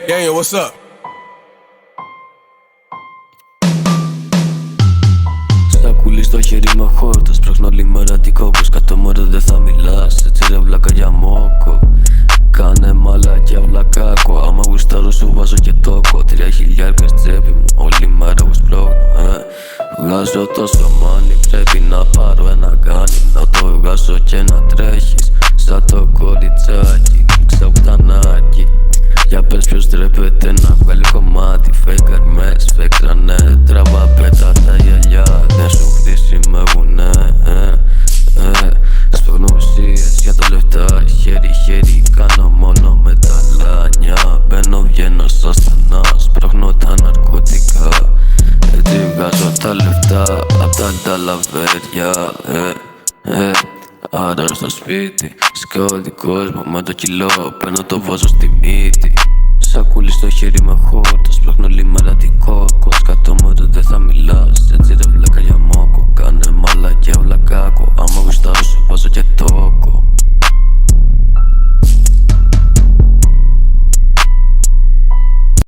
Yeah, what's up? Σακούλι στο χέρι με χόρτα. Σπρώχνω όλη μέρα τι κόκκος. Κάτω μόρο δεν θα μιλάς. Έτσι ρε βλάκα για μόκο. Κάνε μαλακιά βλακάκο. Άμα γουστάρω σου βάζω και τόκο. 3.000 τσέπη μου. Όλη μέρα εγώ σπρώχνω. Βγάζω τόσο μάνι. Πρέπει να πάρω ένα γκάνι. Να το βγάζω και να τρέχεις. Σαν το κοριτσάκι. Ξαουτανάκι. Για πες ποιος τρέπεται να βγάλει κομμάτι. Fake αρμές, fake τρανέ. Τραβά πέτα τα γυαλιά. Δεν σου χρησιμεύουνε. Σπρώχνω ουσίες για τα λεφτά. Χέρι-χέρι κάνω μόνο με τα λάνια. Μπαίνω βγαίνω στα στενά. Σπρώχνω τα ναρκωτικά. Έτσι βγάζω τα λεφτά απ' τα ταλαβέρια. Άρα στο σπίτι, σκάω δικός μου με το κιλό. Παίρνω το βάζω στη μύτη. Σακούλι στο χέρι με χόρτα. Σπρώχνω όλη μέρα τι κόκκος. Κάτω μόρο δεν θα μιλάς. Έτσι ρε βλάκα για